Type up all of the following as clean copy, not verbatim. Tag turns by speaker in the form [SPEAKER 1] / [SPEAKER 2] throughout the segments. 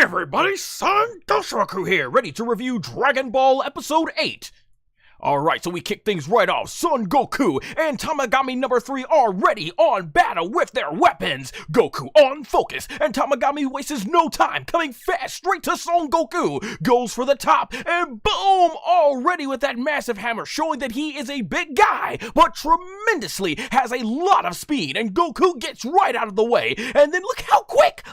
[SPEAKER 1] everybody, SonGoshuaku here, ready to review Dragon Ball Episode 8. Alright, so we kick things right off. Son Goku and Tamagami number 3 are ready on battle with their weapons. Goku on focus, and Tamagami wastes no time, coming fast straight to Son Goku. Goes for the top, and boom! Already with that massive hammer, showing that he is a big guy, but tremendously has a lot of speed, and Goku gets right out of the way. And then look how quick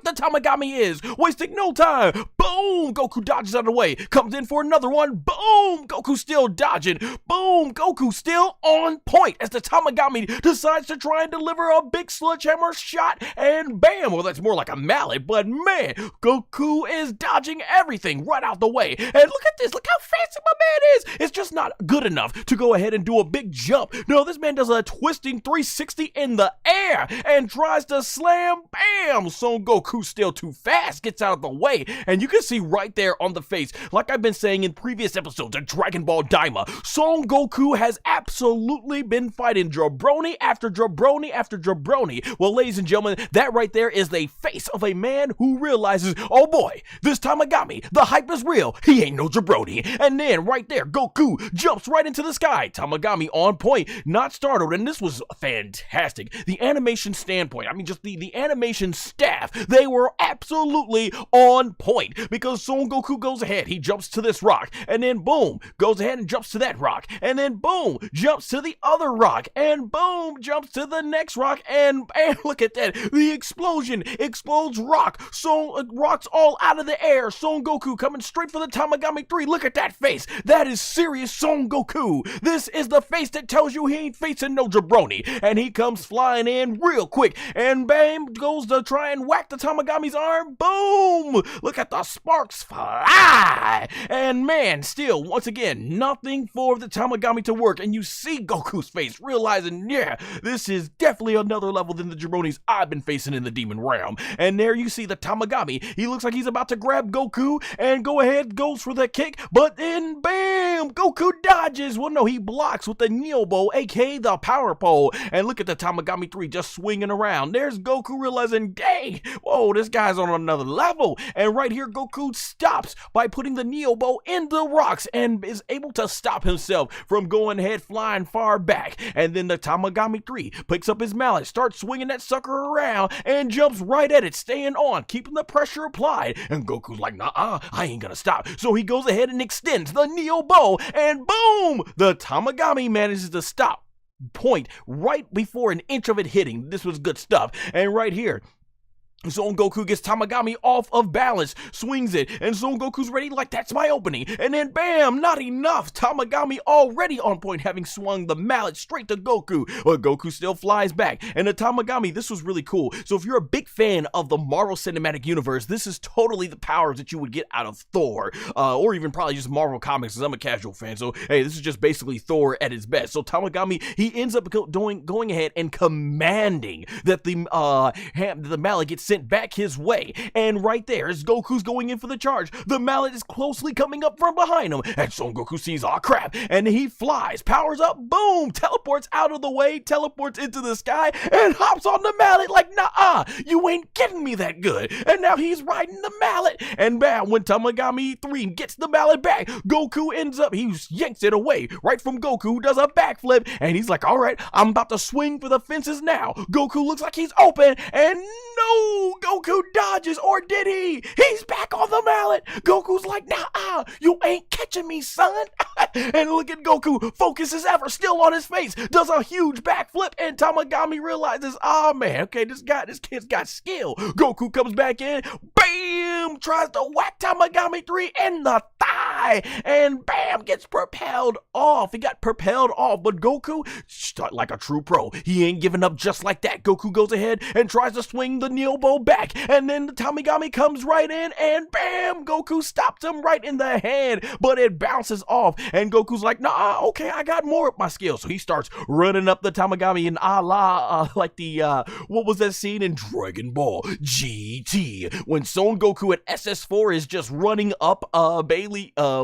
[SPEAKER 1] the Tamagami is, wasting no time. Boom! Goku dodges out of the way, comes in for another one. Boom! Goku still dodging. Boom! Goku still on point as the Tamagami decides to try and deliver a big sledgehammer shot, and bam! Well, that's more like a mallet, but man, Goku is dodging everything right out the way. And look at this, look how fancy my man is. It's just not good enough to go ahead and do a big jump. No, this man does a twisting 360 in the air and tries to slam. Bam! Son Goku still too fast, gets out of the way, and you can see right there on the face, like I've been saying in previous episodes of Dragon Ball DAIMA, Son Goku has absolutely been fighting jabroni after jabroni after jabroni. Well, ladies and gentlemen, that right there is the face of a man who realizes, oh boy, this Tamagami, the hype is real, he ain't no jabroni. And then right there, Goku jumps right into the sky. Tamagami on point, not startled, and this was fantastic. The animation standpoint, I mean just the animation staff, they were absolutely on point, because Son Goku goes ahead, he jumps to this rock, and then boom, goes ahead and jumps to that rock, and then boom, jumps to the other rock, and boom, jumps to the next rock, and look at that, the explosion, explodes rock, so rocks all out of the air. Son Goku coming straight for the Tamagami 3, look at that face, that is serious Son Goku. This is the face that tells you he ain't facing no jabroni, and he comes flying in real quick, and bam, goes to try and whack the Tamagami's arm, boom, look at the sparks fly, and man, still, once again, nothing for the Tamagami to work, and you see Goku's face, realizing, yeah, this is definitely another level than the jabronis I've been facing in the demon realm. And there you see the Tamagami, he looks like he's about to grab Goku, and go ahead, goes for the kick, but then, bam, Goku dodges, well no, he blocks with the Niobo, aka the power pole, and look at the Tamagami 3 just swinging around. There's Goku realizing, dang, whoa, this guy's on another level, and right here, Goku stops by putting the Niobo in the rocks, and is able to stop himself from going ahead flying far back. And then the Tamagami 3 picks up his mallet, starts swinging that sucker around, and jumps right at it, staying on, keeping the pressure applied. And Goku's like, nah, I ain't gonna stop. So he goes ahead and extends the Niobo, and boom, the Tamagami manages to stop point right before an inch of it hitting. This was good stuff. And right here, Son Goku gets Tamagami off of balance, swings it, and Son Goku's ready like that's my opening, and then bam, not enough, Tamagami already on point, having swung the mallet straight to Goku, but Goku still flies back, and the Tamagami, this was really cool. So if you're a big fan of the Marvel Cinematic Universe, this is totally the powers that you would get out of Thor, or even probably just Marvel Comics, because I'm a casual fan, so hey, this is just basically Thor at his best. So Tamagami, he ends up going ahead and commanding that the mallet gets sent back his way, and right there as Goku's going in for the charge, the mallet is closely coming up from behind him, and Son Goku sees, oh crap, and he flies, powers up, boom, teleports out of the way, teleports into the sky, and hops on the mallet like, nah, you ain't getting me that good, and now he's riding the mallet, and bam, when Tamagami 3 gets the mallet back, Goku ends up, he yanks it away, right from Goku, who does a backflip, and he's like, alright, I'm about to swing for the fences now. Goku looks like he's open, and no, Goku dodges, or did he? He's back on the mallet. Goku's like, nah, you ain't catching me, son. And look at Goku, focus as ever, still on his face, does a huge backflip, and Tamagami realizes, oh man, okay, this kid's got skill. Goku comes back in, bam, tries to whack Tamagami 3 in the thigh, and bam, gets propelled off. He got propelled off, but Goku, like a true pro, he ain't giving up just like that. Goku goes ahead and tries to swing the Niobo back, and then the Tamagami comes right in, and bam, Goku stops him right in the hand, but it bounces off, and Goku's like, nah, okay, I got more up my skills. So he starts running up the Tamagami in like the, what was that scene in Dragon Ball GT, when Son Goku at SS4 is just running up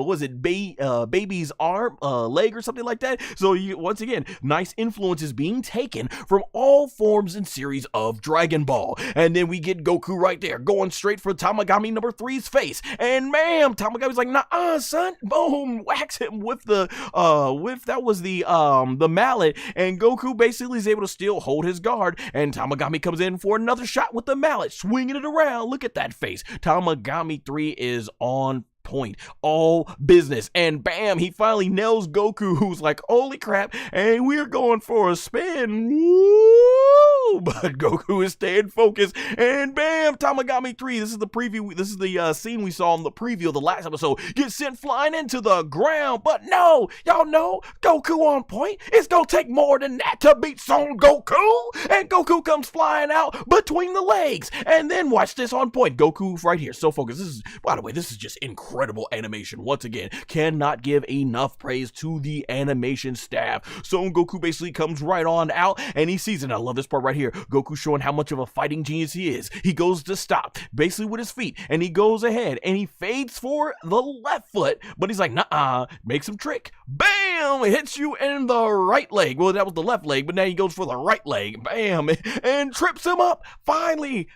[SPEAKER 1] was it baby's arm, leg or something like that. So you, once again, nice influences being taken from all forms and series of Dragon Ball. And then we get Goku right there going straight for Tamagami number 3's face, and bam, Tamagami's like, nah, son, boom, whacks him with the the mallet, and Goku basically is able to still hold his guard, and Tamagami comes in for another shot with the mallet, swinging it around. Look at that face. Tamagami 3 is on point, all business, and bam, he finally nails Goku, who's like, holy crap, and we're going for a spin. Woo! But Goku is staying focused, and bam, Tamagami 3, this is the preview, this is the scene we saw in the preview of the last episode, gets sent flying into the ground. But no, y'all know Goku on point. It's gonna take more than that to beat Son Goku, and Goku comes flying out between the legs, and then watch this on point. Goku right here, so focused. This is, by the way, this is just incredible animation. Once again, cannot give enough praise to the animation staff. Son Goku basically comes right on out, and he sees it. I love this part right here. Goku showing how much of a fighting genius he is. He goes to stop, basically with his feet, and he goes ahead, and he fades for the left foot, but he's like, nah, makes him trick. Bam! Hits you in the right leg. Well, that was the left leg, but now he goes for the right leg. Bam! And trips him up. Finally,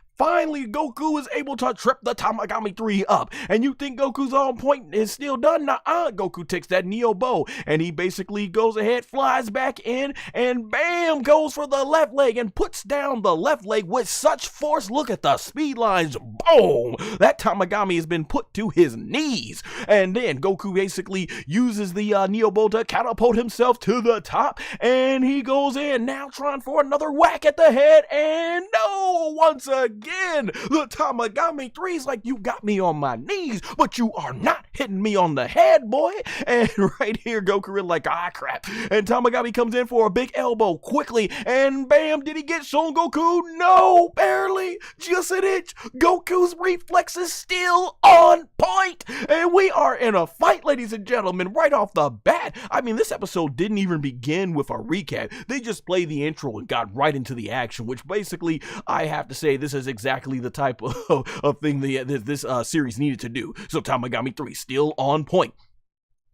[SPEAKER 1] Goku is able to trip the Tamagami 3 up. And you think Goku's on point and is still done? Nuh-uh. Goku takes that Neo Bow, and he basically goes ahead, flies back in, and bam, goes for the left leg and puts down the left leg with such force. Look at the speed lines. Boom! That Tamagami has been put to his knees. And then Goku basically uses the Neo Bow to catapult himself to the top, and he goes in, now trying for another whack at the head, and no, once again, the Tamagami 3's like, you got me on my knees, but you are not hitting me on the head, boy. And right here, Goku is like, ah, crap. And Tamagami comes in for a big elbow quickly, and bam, did he get Son Goku? No, barely, just an inch. Goku's reflexes still on point, and we are in a fight, ladies and gentlemen, right off the bat. I mean, this episode didn't even begin with a recap. They just played the intro and got right into the action, which basically, I have to say, this is exactly the type of thing this series needed to do. So Tamagami 3 still on point.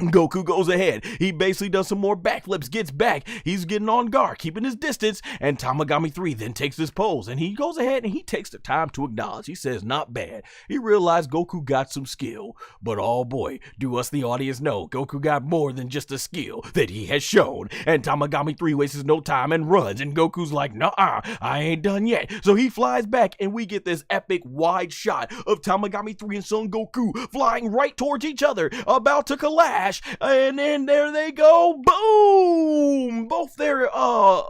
[SPEAKER 1] Goku goes ahead. He basically does some more backflips, gets back. He's getting on guard, keeping his distance, and Tamagami 3 then takes his pose, and he goes ahead and he takes the time to acknowledge. He says, not bad. He realized Goku got some skill, but oh boy, do us the audience know, Goku got more than just a skill that he has shown. And Tamagami 3 wastes no time and runs, and Goku's like, nah, I ain't done yet. So he flies back, and we get this epic wide shot of Tamagami 3 and Son Goku flying right towards each other, about to collapse. And then there they go, boom! Both their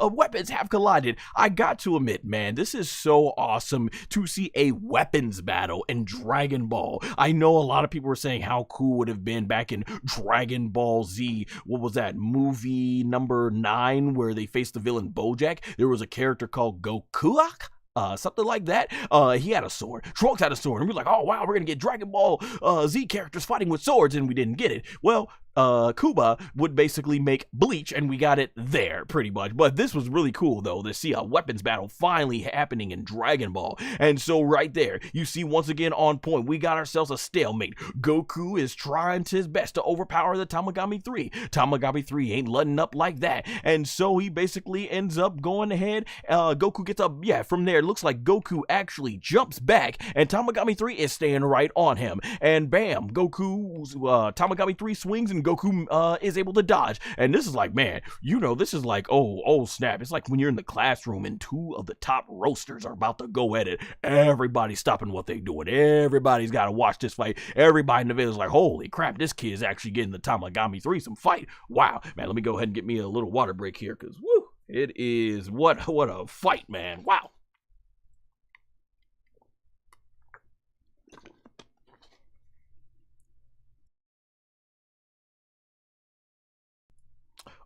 [SPEAKER 1] weapons have collided. I got to admit, man, this is so awesome to see a weapons battle in Dragon Ball. I know a lot of people were saying how cool would have been back in Dragon Ball Z. What was that, movie number 9, where they faced the villain Bojack? There was a character called Gokuak, something like that. He had a sword. Trunks had a sword. And we're like, oh wow, we're gonna get Dragon Ball Z characters fighting with swords, and we didn't get it. Well, Kuba would basically make Bleach, and we got it there pretty much. But this was really cool though, to see a weapons battle finally happening in Dragon Ball. And so right there, you see once again on point, we got ourselves a stalemate. Goku is trying his best to overpower the Tamagami 3. Tamagami 3 ain't letting up like that. And so he basically ends up going ahead. Goku gets up, yeah, from there, it looks like Goku actually jumps back, and Tamagami 3 is staying right on him. And bam, Goku's Tamagami 3 swings, and Goku is able to dodge. And this is like, man, you know, this is like, oh snap. It's like when you're in the classroom and 2 of the top roasters are about to go at it. Everybody's stopping what they're doing. Everybody's got to watch this fight. Everybody in the village is like, holy crap, this kid is actually getting the Tamagami 3 some fight. Wow, man, let me go ahead and get me a little water break here, because woo, it is what a fight, man. Wow.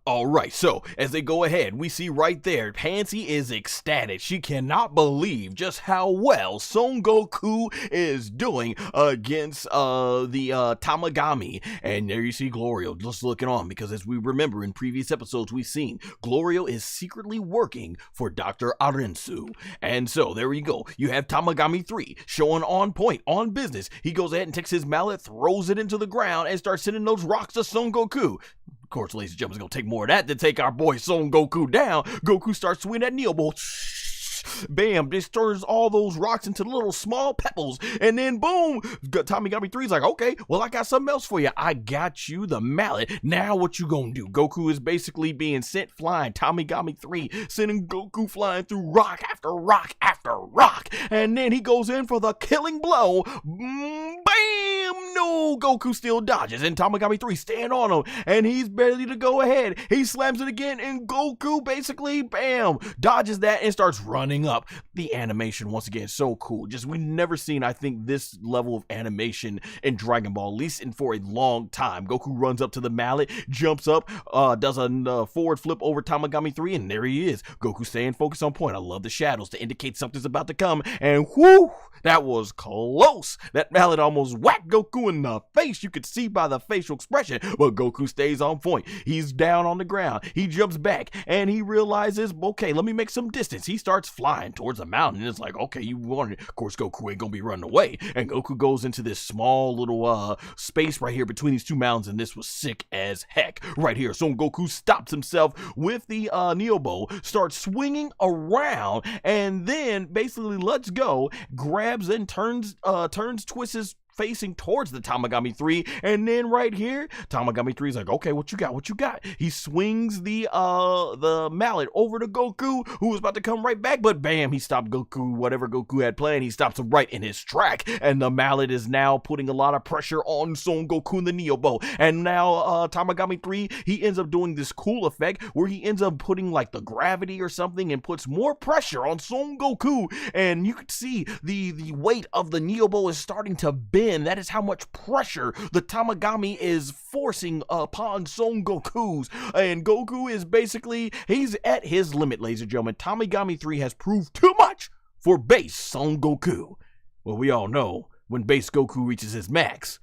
[SPEAKER 1] Alright, so as they go ahead, we see right there, Pansy is ecstatic. She cannot believe just how well Son Goku is doing against the Tamagami. And there you see Glorio just looking on, because as we remember in previous episodes, we've seen Glorio is secretly working for Dr. Arinsu. And so there you go. You have Tamagami 3 showing on point, on business. He goes ahead and takes his mallet, throws it into the ground, and starts sending those rocks to Son Goku. Of course, ladies and gentlemen, it's gonna take more of that to take our boy Son Goku down. Goku starts swinging that Neo Ball. Bam, this turns all those rocks into little small pebbles, and then boom, Tamagami 3's like, okay, well, I got something else for you. I got you the mallet. Now what you gonna do? Goku is basically being sent flying. Tamagami 3 sending Goku flying through rock after rock after rock, and then he goes in for the killing blow. Bam! No, Goku still dodges, and Tamagami 3 stand on him, and he's ready to go ahead. He slams it again, and Goku basically, bam, dodges that and starts running up. The animation, once again, so cool. Just, we've never seen, I think, this level of animation in Dragon Ball, at least for a long time. Goku runs up to the mallet, jumps up, does a forward flip over Tamagami 3, and there he is. Goku staying focused on point. I love the shadows to indicate something's about to come, and whoo, that was close. That mallet almost whacked Goku in the face. You could see by the facial expression, but Goku stays on point. He's down on the ground. He jumps back, and he realizes, okay, let me make some distance. He starts flying towards the mountain, and it's like, okay, you want it. Of course, Goku ain't gonna be running away, and Goku goes into this small little space right here between these two mountains, and this was sick as heck. Right here, Son Goku stops himself with the Neobo, starts swinging around, and then basically lets go, grabs and turns, twists his facing towards the Tamagami 3, and then right here, Tamagami 3 is like, okay, what you got? What you got? He swings the mallet over to Goku, who was about to come right back, but bam, he stopped Goku, whatever Goku had planned, he stops him right in his track, and the mallet is now putting a lot of pressure on Son Goku and the Neobo, and now Tamagami 3, he ends up doing this cool effect where he ends up putting like the gravity or something and puts more pressure on Son Goku, and you can see the weight of the Neobo is starting to bend. That is how much pressure the Tamagami is forcing upon Son Goku's. And Goku is basically, he's at his limit, ladies and gentlemen. Tamagami 3 has proved too much for base Son Goku. Well, we all know when base Goku reaches his max,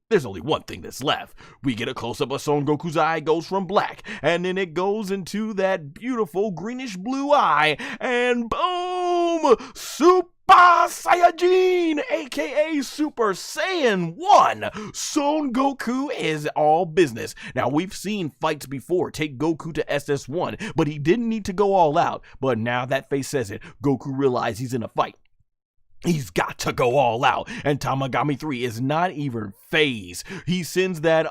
[SPEAKER 1] there's only one thing that's left. We get a close-up of Son Goku's eye goes from black, and then it goes into that beautiful greenish blue eye, and boom! Super Saiyajin, aka Super Saiyan 1. Son Goku is all business. Now, we've seen fights before take Goku to SS1, but he didn't need to go all out. But now that face says it, Goku realizes he's in a fight. He's got to go all out, and Tamagami 3 is not even phased. He sends that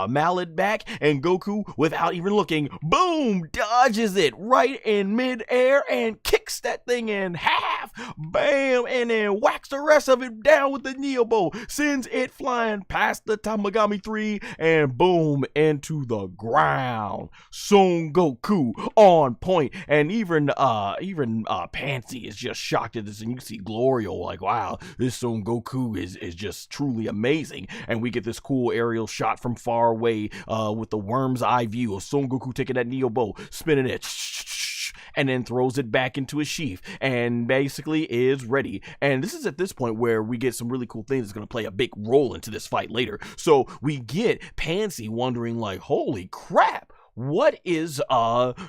[SPEAKER 1] mallet back, and Goku, without even looking, boom, dodges it right in midair and kicks that thing in half. Bam, and then whacks the rest of it down with the Neobo, sends it flying past the Tamagami 3, and boom, into the ground. Son Goku on point, and even Panzy is just shocked at this, and you see Glorio like, wow, this Son Goku is just truly amazing. And we get this cool aerial shot from far away with the worm's eye view of Son Goku taking that Neobo, spinning it, and then throws it back into his sheath, and basically is ready. And this is at this point where we get some really cool things that's going to play a big role into this fight later. So we get Pansy wondering like, holy crap, what is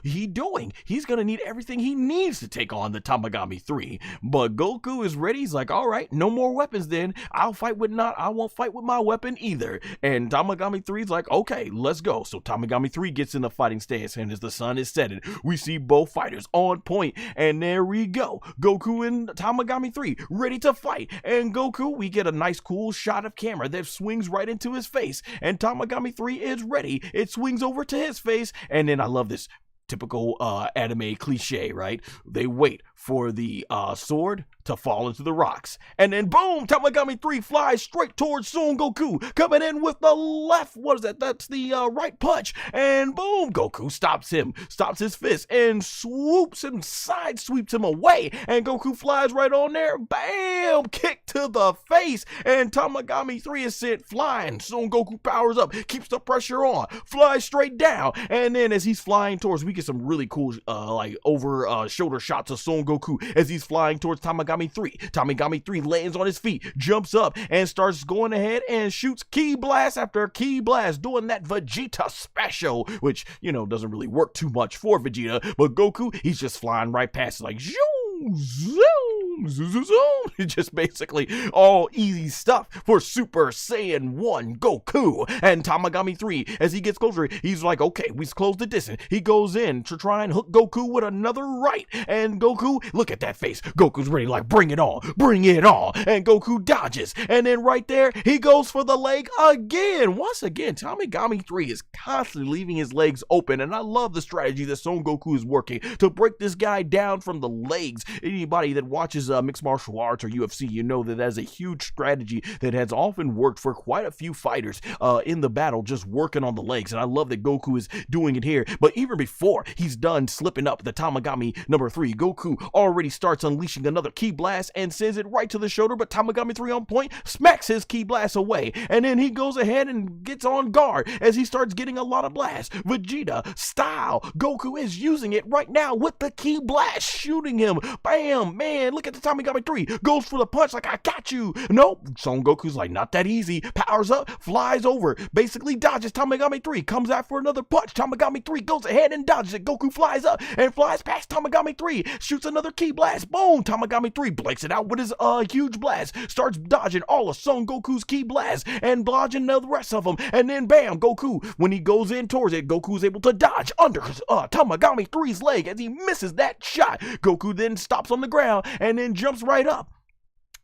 [SPEAKER 1] he doing? He's gonna need everything he needs to take on the Tamagami 3. But Goku is ready. He's like, all right, no more weapons then. I won't fight with my weapon either. And Tamagami 3's like, okay, let's go. So Tamagami 3 gets in the fighting stance, and as the sun is setting, we see both fighters on point. And there we go. Goku and Tamagami 3 ready to fight. And Goku, we get a nice cool shot of camera that swings right into his face. And Tamagami 3 is ready. It swings over to his face. And then I love this. typical anime cliche, right? They wait for the sword to fall into the rocks. And then boom, Tamagami 3 flies straight towards Son Goku, coming in with the left, what is that? That's the right punch. And boom, Goku stops his fist, and swoops him, side sweeps him away. And Goku flies right on there, bam, kick to the face. And Tamagami 3 is sent flying. Son Goku powers up, keeps the pressure on, flies straight down. And then as he's flying towards, we get some really cool, like over shoulder shots of Son Goku as he's flying towards Tamagami 3. Tamagami 3 lands on his feet, jumps up, and starts going ahead and shoots ki blast after ki blast, doing that Vegeta special, which, you know, doesn't really work too much for Vegeta, but Goku, he's just flying right past it like, zoom, zoom, zoom, zoom, zoom. It's just basically all easy stuff for Super Saiyan 1 Goku. And Tamagami 3, as he gets closer, he's like, okay, we've closed the distance. He goes in to try and hook Goku with another right. And Goku, look at that face. Goku's ready, like, bring it on, bring it on. And Goku dodges. And then right there, he goes for the leg again. Once again, Tamagami 3 is constantly leaving his legs open. And I love the strategy that Son Goku is working to break this guy down from the legs. Anybody that watches mixed martial arts or UFC, you know that that's a huge strategy that has often worked for quite a few fighters in the battle, just working on the legs. And I love that Goku is doing it here. But even before he's done slipping up the Tamagami number 3, Goku already starts unleashing another ki blast and sends it right to the shoulder, but Tamagami 3 on point smacks his ki blast away. And then he goes ahead and gets on guard as he starts getting a lot of blasts. Vegeta style, Goku is using it right now with the ki blast, shooting him. Bam, man, look at the Tamagami 3, goes for the punch like, I got you. Nope, Son Goku's like, not that easy. Powers up, flies over, basically dodges Tamagami 3, comes out for another punch. Tamagami 3 goes ahead and dodges it. Goku flies up and flies past Tamagami 3, shoots another ki blast. Boom, Tamagami 3 blanks it out with his huge blast, starts dodging all of Son Goku's ki blasts and dodging the rest of them. And then bam, Goku, when he goes in towards it, Goku's able to dodge under Tamagami 3's leg as he misses that shot. Goku then stops on the ground and then jumps right up.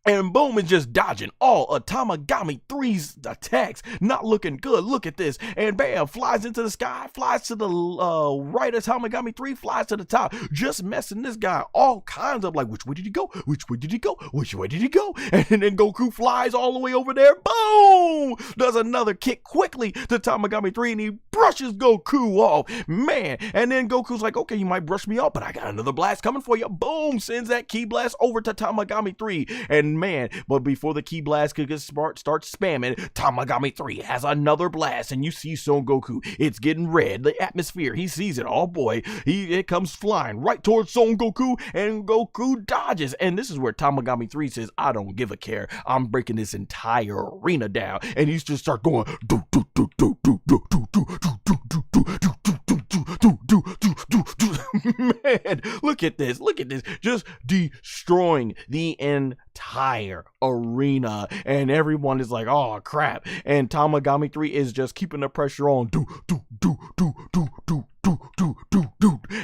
[SPEAKER 1] And boom, is just dodging all of Tamagami 3's attacks. Not looking good. Look at this. And bam, flies into the sky, flies to the right of Tamagami 3, flies to the top. Just messing this guy all kinds of, like, which way did he go? Which way did he go? Which way did he go? And then Goku flies all the way over there. Boom! Does another kick quickly to Tamagami 3 and he brushes Goku off. Man. And then Goku's like, okay, you might brush me off, but I got another blast coming for you. Boom! Sends that ki blast over to Tamagami 3. And man, but before the ki blast could get starts spamming, Tamagami 3 has another blast, and you see Son Goku. It's getting red, the atmosphere. He sees it. Oh boy, it comes flying right towards Son Goku, and Goku dodges. And this is where Tamagami 3 says, I don't give a care. I'm breaking this entire arena down. And he's just start going do do do do do do do do do do do do do man, look at this. Look at this. Just destroying the entire arena. And everyone is like, oh crap. And Tamagami 3 is just keeping the pressure on.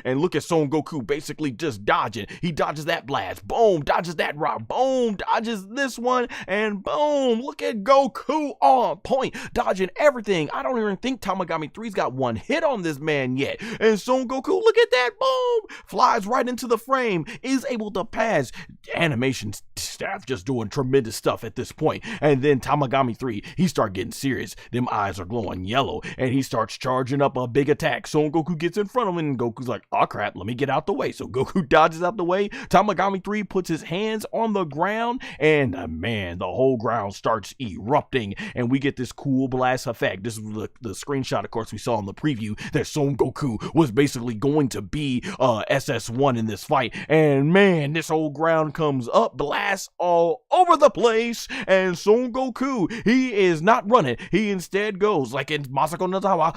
[SPEAKER 1] And look at Son Goku basically just dodging. He dodges that blast. Boom. Dodges that rock. Boom. Dodges this one. And boom. Look at Goku on point. Dodging everything. I don't even think Tamagami 3's got one hit on this man yet. And Son Goku, look at that. Boom. Flies right into the frame. Is able to pass. Animation staff just doing tremendous stuff at this point. And then Tamagami 3, he start getting serious. Them eyes are glowing yellow. And he starts charging up a big attack. Son Goku gets in front of him and Goku's like, oh crap, let me get out the way. So Goku dodges out the way. Tamagami 3 puts his hands on the ground and man, the whole ground starts erupting and we get this cool blast effect. This is the screenshot, of course, we saw in the preview that Son Goku was basically going to be SS1 in this fight. And man, this whole ground comes up, blasts all over the place, and Son Goku, he is not running. He instead goes like in Masako Nozawa.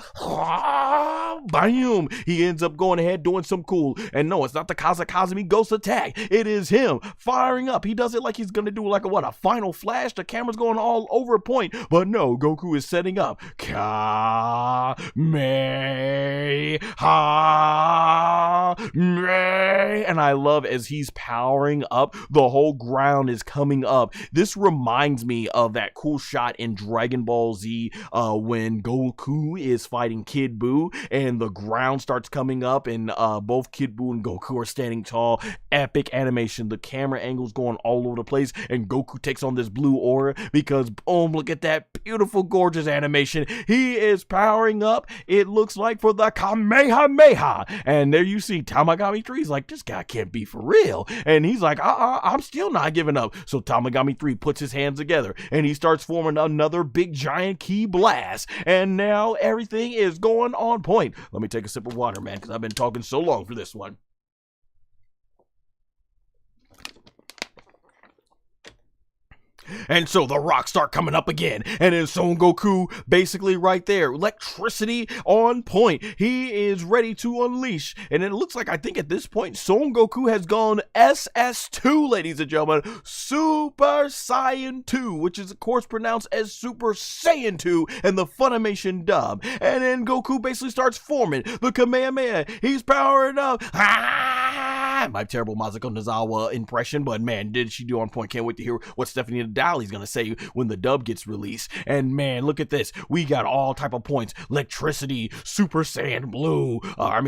[SPEAKER 1] Bam! He ends up going ahead doing some cool. And no, it's not the Kazakazami ghost attack. It is him firing up. He does it like he's gonna do like a final flash. The camera's going all over point. But no, Goku is setting up. Kamehameha. bang, and I love as he's powering up, the whole ground is coming up. This reminds me of that cool shot in Dragon Ball Z when Goku is fighting Kid Buu and the ground starts coming up and both Kid Buu and Goku are standing tall. Epic animation. The camera angles going all over the place and Goku takes on this blue aura because boom, look at that beautiful, gorgeous animation. He is powering up. It looks like for the Kamehameha. And there you see Tamagami 3's like, this guy can't be for real. And he's like, I'm still not giving up. So Tamagami 3 puts his hands together and he starts forming another big giant key blast. And now everything is going on point. Let me take a sip of water, man, because I've been talking so long for this one. And so the rocks start coming up again, and then Son Goku basically right there, electricity on point. He is ready to unleash, and it looks like I think at this point Son Goku has gone SS2, ladies and gentlemen, Super Saiyan 2, which is of course pronounced as Super Saiyan 2 in the Funimation dub. And then Goku basically starts forming the Kamehameha. He's powering up. My terrible Masako Nozawa impression, but man, did she do on point. Can't wait to hear what Stephanie Dali's gonna say when the dub gets released. And man, look at this. We got all type of points. Electricity, Super Saiyan Blue,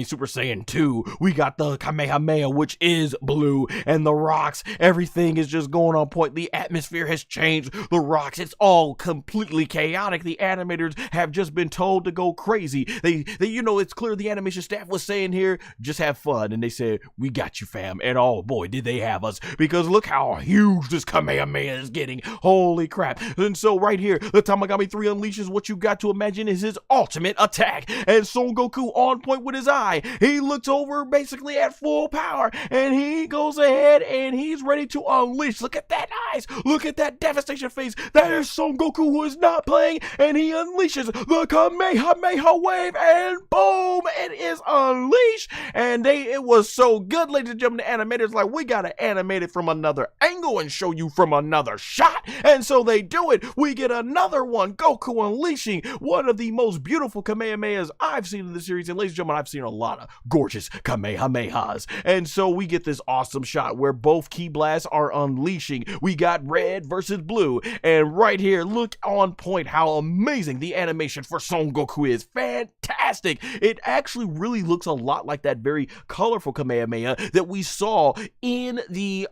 [SPEAKER 1] Super Saiyan 2. We got the Kamehameha, which is blue, and the rocks. Everything is just going on point. The atmosphere has changed. The rocks, it's all completely chaotic. The animators have just been told to go crazy. They you know, it's clear the animation staff was saying here, just have fun. And they said, we got you, fam. And oh boy, did they have us, because look how huge this Kamehameha is getting. Holy crap. And so right here, the Tamagami 3 unleashes what you got to imagine is his ultimate attack. And Son Goku on point with his eye. He looks over basically at full power and he goes ahead and he's ready to unleash. Look at that eyes. Look at that devastation face. That is Son Goku who is not playing, and he unleashes the Kamehameha wave and boom, it is unleashed. And it was so good, ladies and gentlemen. The animators like, we gotta animate it from another angle and show you from another shot. And so they do it. We get another one, Goku unleashing one of the most beautiful Kamehamehas I've seen in the series. And ladies and gentlemen, I've seen a lot of gorgeous Kamehamehas. And so we get this awesome shot where both key blasts are unleashing. We got red versus blue. And right here, look on point how amazing the animation for Son Goku is. Fantastic. It actually really looks a lot like that very colorful Kamehameha that we saw in the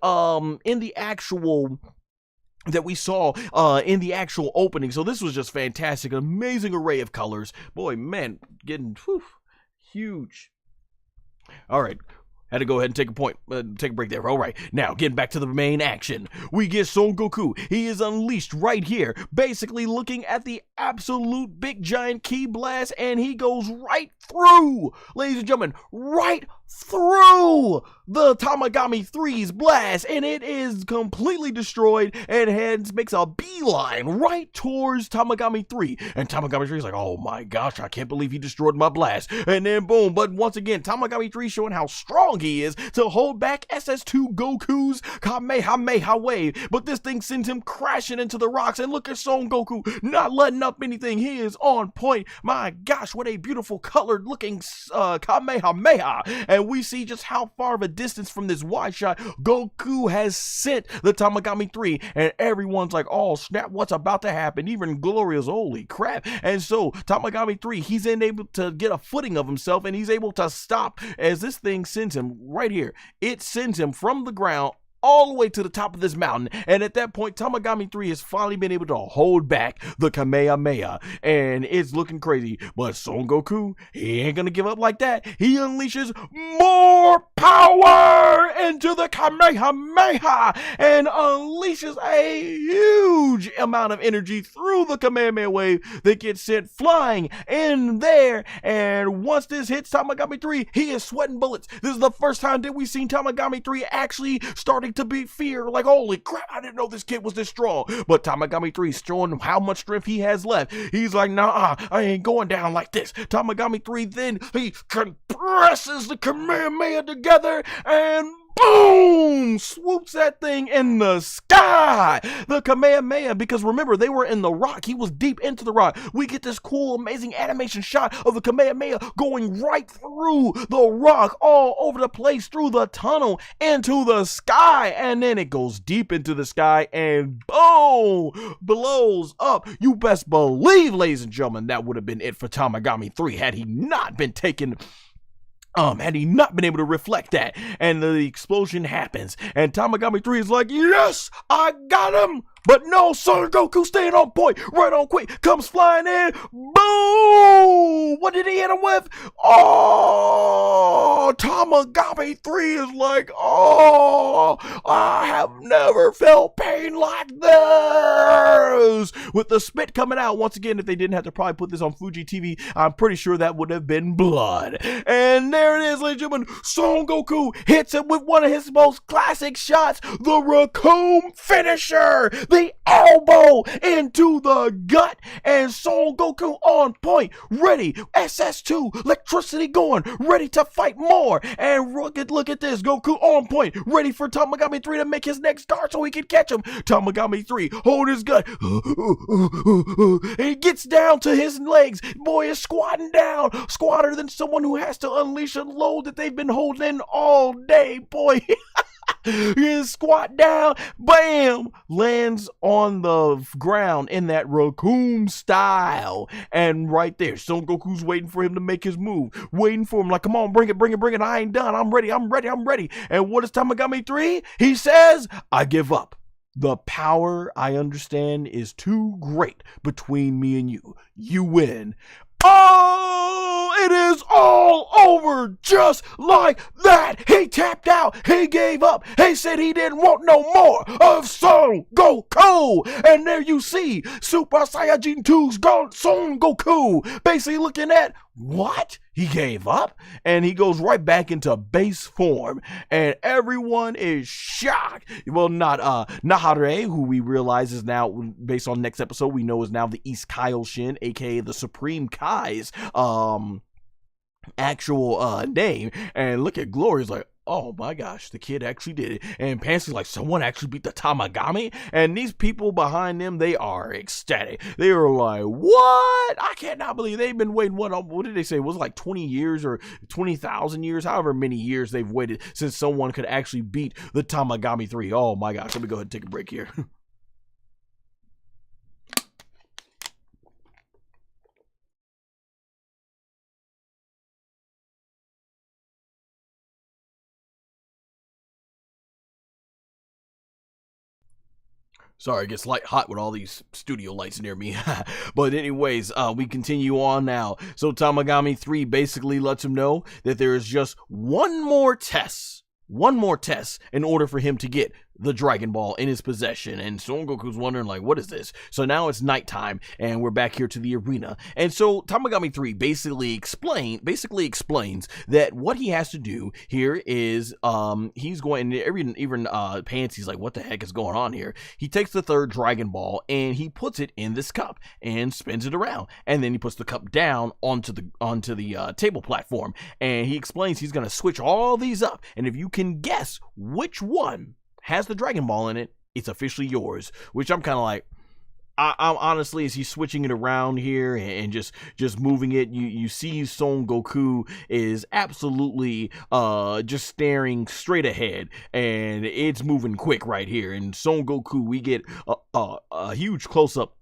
[SPEAKER 1] actual opening. So this was just fantastic. An amazing array of colors. Boy, man, getting huge. All right. Had to go ahead and take a break there. All right, now getting back to the main action. We get Son Goku. He is unleashed right here, basically looking at the absolute big giant ki blast, and he goes right through, ladies and gentlemen, right through the Tamagami 3's blast, and it is completely destroyed and hence makes a beeline right towards Tamagami 3. And Tamagami 3 is like, oh my gosh, I can't believe he destroyed my blast. And then boom, but once again, Tamagami 3 showing how strong he is to hold back SS2 Goku's Kamehameha wave. But this thing sends him crashing into the rocks, and look at Son Goku not letting up anything. He is on point. My gosh, what a beautiful colored looking Kamehameha. And we see just how far of a distance from this wide shot Goku has sent the Tamagami 3, and everyone's like, oh snap, what's about to happen? Even Glorio's, holy crap. And so Tamagami 3, he's able to get a footing of himself, and he's able to stop as this thing sends him right here. It sends him from the ground all the way to the top of this mountain, and at that point Tamagami 3 has finally been able to hold back the Kamehameha, and it's looking crazy. But Son Goku, he ain't gonna give up like that. He unleashes more power into the Kamehameha and unleashes a huge amount of energy through the Kamehameha wave that gets sent flying in there. And once this hits Tamagami 3, he is sweating bullets. This is the first time that we've seen Tamagami 3 actually starting to be fear, like, holy crap, I didn't know this kid was this strong. But Tamagami 3 is showing how much strength he has left. He's like, nah, I ain't going down like this. Tamagami 3 then he compresses the Kamehameha together, and boom, swoops that thing in the sky. The Kamehameha, because remember, they were in the rock. He was deep into the rock. We get this cool, amazing animation shot of the Kamehameha going right through the rock, all over the place, through the tunnel, into the sky. And then it goes deep into the sky and boom, blows up. You best believe, ladies and gentlemen, that would have been it for Tamagami 3 had he not been able to reflect that. And the explosion happens, and Tamagami 3 is like, yes, I got him. But no, Son Goku staying on point, right on quick, comes flying in, boom! What did he hit him with? Oh, Tamagami 3 is like, oh, I have never felt pain like this! With the spit coming out, once again, if they didn't have to probably put this on Fuji TV, I'm pretty sure that would have been blood. And there it is, ladies and gentlemen, Son Goku hits him with one of his most classic shots, the Raccoon finisher! The elbow into the gut, and Son Goku on point, ready, SS2, electricity going, ready to fight more, and look at this, Goku on point, ready for Tamagami 3 to make his next dart so he can catch him. Tamagami 3, hold his gut, he gets down to his legs, boy is squatting down, squatter than someone who has to unleash a load that they've been holding in all day, boy. He squat down, bam, lands on the ground in that raccoon style. And right there, Son Goku's waiting for him to make his move, waiting for him like, come on, bring it, I ain't done, I'm ready. And what is Tamagami 3? He says, I give up. The power, I understand, is too great between me and you. You win. Oh, it is all over just like that. He tapped out. He gave up. He said he didn't want no more of Son Goku. And there you see Super Saiyajin 2's Son Goku basically looking at, what? He gave up? And he goes right back into base form. And everyone is shocked. Well, not Nahare, who we realize is now, based on next episode, we know is now the East Kaioshin, aka the Supreme Kai's actual name. And look at Glorio's like, oh my gosh, the kid actually did it. And Pansy's like, someone actually beat the Tamagami? And these people behind them, they are ecstatic. They are like, what? I cannot believe they've been waiting, what did they say? Was it like 20 years or 20,000 years? However many years they've waited since someone could actually beat the Tamagami 3. Oh my gosh, let me go ahead and take a break here. Sorry, it gets hot with all these studio lights near me. But anyways, we continue on now. So Tamagami 3 basically lets him know that there is just one more test in order for him to get the Dragon Ball in his possession. And Son Goku's wondering, like, what is this? So now it's nighttime and we're back here to the arena. And so Tamagami 3 basically explains that what he has to do here is he's going, even Pansy's like, what the heck is going on here? He takes the third Dragon Ball and he puts it in this cup and spins it around, and then he puts the cup down onto the table platform, and he explains he's going to switch all these up, and if you can guess which one has the Dragon Ball in it, it's officially yours. Which I'm kind of like, I'm honestly, as he's switching it around here and just moving it, you see Son Goku is absolutely just staring straight ahead, and it's moving quick right here. And Son Goku, we get a huge close-up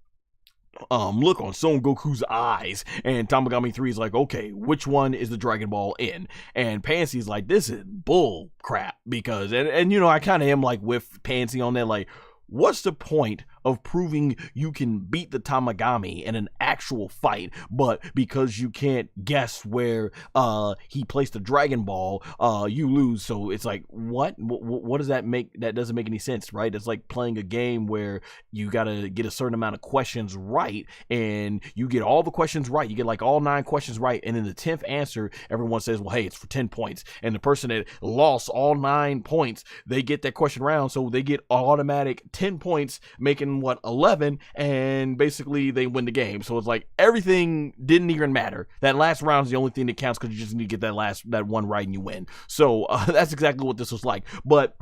[SPEAKER 1] look on Son Goku's eyes, and Tamagami 3 is like, okay, which one is the Dragon Ball in? And Pansy's like, this is bull crap, because and you know, I kind of am like with Pansy on that, like, what's the point of proving you can beat the Tamagami in an actual fight, but because you can't guess where he placed the Dragon Ball, you lose? So it's like, what does that make? That doesn't make any sense, right? It's like playing a game where you gotta get a certain amount of questions right, and you get all the questions right, you get like all 9 questions right, and in the 10th answer, everyone says, well, hey, it's for 10 points, and the person that lost all 9 points, they get that question round, so they get automatic 10 points, making them, 11, and basically they win the game. So it's like everything didn't even matter. That last round is the only thing that counts, because you just need to get that one right and you win. So that's exactly what this was like. But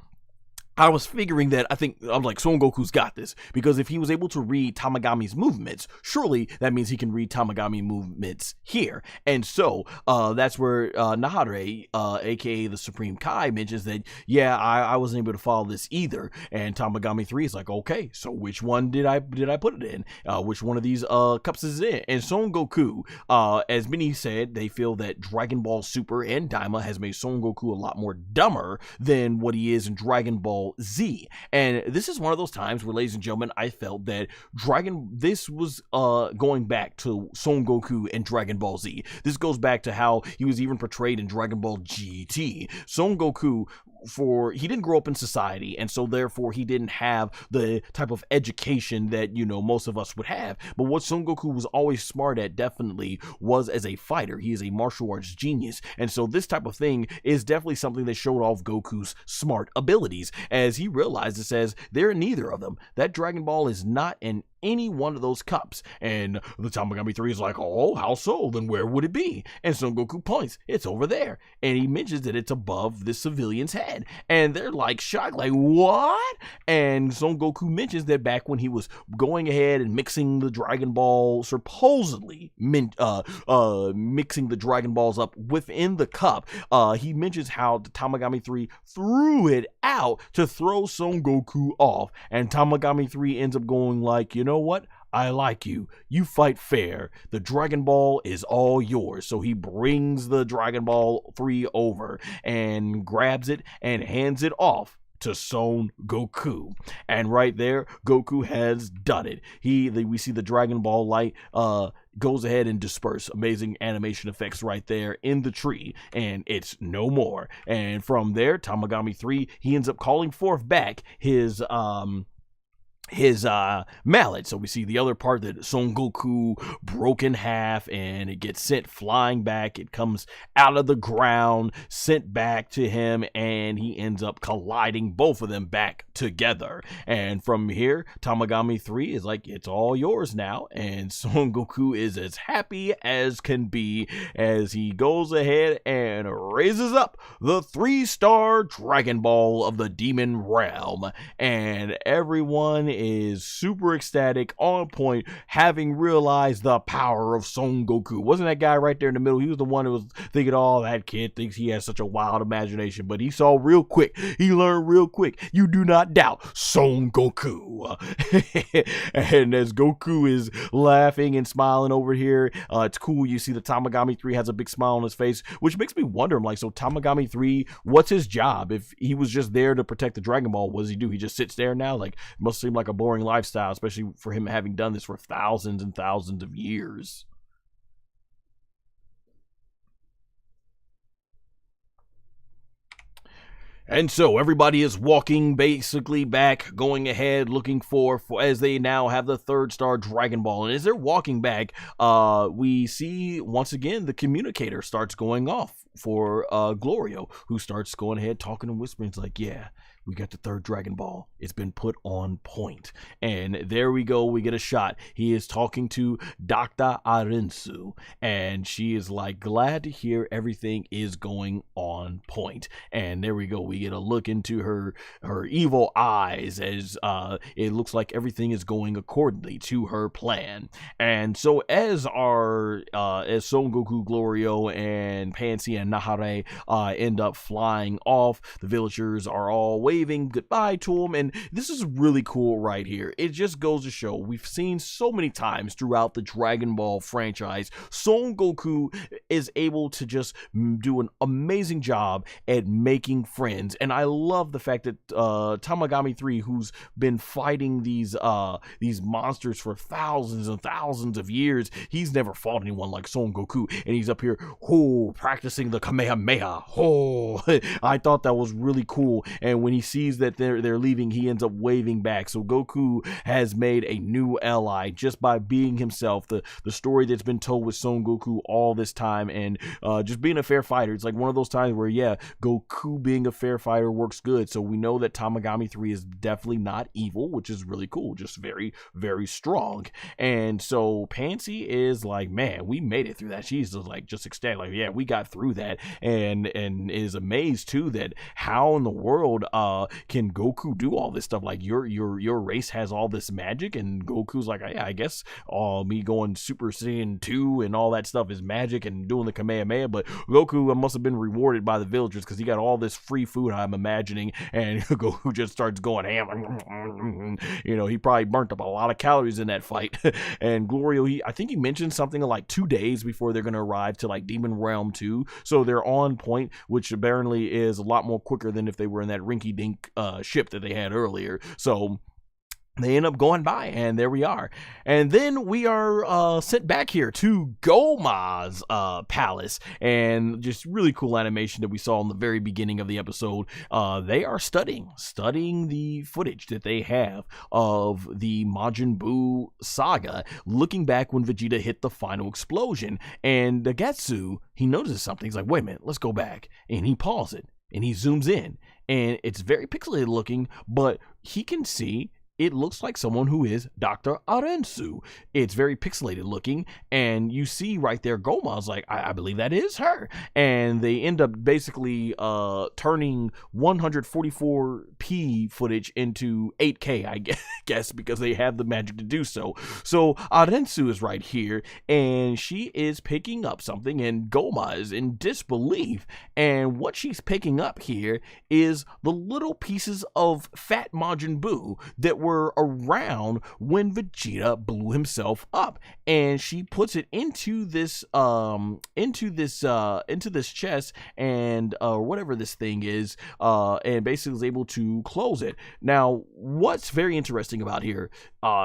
[SPEAKER 1] I was figuring that I'm like, Son Goku's got this, because if he was able to read Tamagami's movements, surely that means he can read Tamagami movements here. And so that's where Nahare, aka the Supreme Kai, mentions that, yeah, I wasn't able to follow this either. And Tamagami 3 is like, okay, so which one did I put it in? Which one of these cups is it in? And Son Goku, as many said, they feel that Dragon Ball Super and Daima has made Son Goku a lot more dumber than what he is in Dragon Ball Z. And this is one of those times where, ladies and gentlemen, I felt that this was going back to Son Goku and Dragon Ball Z. This goes back to how he was even portrayed in Dragon Ball GT. Son Goku, he didn't grow up in society, and so therefore he didn't have the type of education that, most of us would have. But what Son Goku was always smart at, definitely, was as a fighter. He is a martial arts genius, and so this type of thing is definitely something that showed off Goku's smart abilities, as he realizes, says, they're neither of them. That Dragon Ball is not in any one of those cups. And the Tamagami 3 is like, oh, how so? Then where would it be? And Son Goku points, it's over there. And he mentions that it's above the civilian's head. And they're like shocked, like, what? And Son Goku mentions that back when he was going ahead and mixing the Dragon Ball, supposedly mixing the Dragon Balls up within the cup, he mentions how the Tamagami 3 threw it out to throw Son Goku off. And Tamagami 3 ends up going like, you know what? I like you. You fight fair. The Dragon Ball is all yours. So he brings the Dragon Ball 3 over and grabs it and hands it off to Son Goku. And right there, Goku has done it. We see the Dragon Ball light goes ahead and disperse. Amazing animation effects right there in the tree, and it's no more. And from there, Tamagami 3, he ends up calling forth back his mallet. So we see the other part that Son Goku broke in half, and it gets sent flying back. It comes out of the ground, sent back to him, and he ends up colliding both of them back together. And from here, Tamagami 3 is like, it's all yours now. And Son Goku is as happy as can be as he goes ahead and raises up the 3-star Dragon Ball of the Demon Realm. And everyone is super ecstatic, on point, having realized the power of Son Goku. Wasn't that guy right there in the middle? He was the one who was thinking, oh, that kid thinks he has such a wild imagination. But he saw real quick. He learned real quick. You do not doubt Son Goku. And as Goku is laughing and smiling over here, it's cool. You see the Tamagami 3 has a big smile on his face, which makes me wonder, I'm like, so Tamagami 3, what's his job? If he was just there to protect the Dragon Ball, what does he do? He just sits there now? Like, it must seem like a boring lifestyle, especially for him having done this for thousands and thousands of years. And so everybody is walking basically back, going ahead, looking for as they now have the 3rd-star Dragon Ball. And as they're walking back, we see once again the communicator starts going off for Glorio, who starts going ahead talking and whispering. It's like, yeah, we got the 3rd Dragon Ball. It's been put on point. And there we go. We get a shot. He is talking to Dr. Arinsu. And she is like, glad to hear everything is going on point. And there we go. We get a look into her evil eyes as it looks like everything is going accordingly to her plan. And so as Son Goku, Glorio, and Panzy and Nahare end up flying off, the villagers are all waving goodbye to him. And this is really cool right here. It just goes to show, we've seen so many times throughout the Dragon Ball franchise, Son Goku is able to just do an amazing job at making friends. And I love the fact that Tamagami 3, who's been fighting these monsters for thousands and thousands of years, he's never fought anyone like Son Goku, and he's up here practicing the Kamehameha. I thought that was really cool. And when he sees that they're leaving, he ends up waving back. So Goku has made a new ally just by being himself. The story that's been told with Son Goku all this time, and just being a fair fighter. It's like one of those times where, yeah, Goku being a fair fighter works good. So we know that Tamagami 3 is definitely not evil, which is really cool, just very, very strong. And so Pansy is like, man, we made it through that. She's like just ecstatic, like, yeah, we got through that, and is amazed too that how in the world can Goku do all this stuff? Like your race has all this magic, and Goku's like, yeah, I guess me going Super Saiyan 2 and all that stuff is magic and doing the Kamehameha, but Goku must have been rewarded by the villagers because he got all this free food, I'm imagining, and Goku just starts going ham. You know, he probably burnt up a lot of calories in that fight. And Glorio, I think he mentioned something like 2 days before they're going to arrive to like Demon Realm 2, so they're on point, which apparently is a lot more quicker than if they were in that rinky-dink ship that they had earlier. So they end up going by, and there we are. And then we are sent back here to Gomah's palace, and just really cool animation that we saw in the very beginning of the episode. They are studying the footage that they have of the Majin Buu saga, looking back when Vegeta hit the final explosion. And Degesu, he notices something. He's like, wait a minute, let's go back. And he pauses it, and he zooms in, and it's very pixelated looking, but he can see it looks like someone who is Dr. Arinsu. It's very pixelated looking, and you see right there Gomah's like, I believe that is her. And they end up basically turning 144p footage into 8K, I guess, because they have the magic to do so. So Arinsu is right here, and she is picking up something, and Gomah is in disbelief. And what she's picking up here is the little pieces of fat Majin Buu that were around when Vegeta blew himself up, and she puts it into this chest, and whatever this thing is, and basically is able to close it. Now, what's very interesting about here,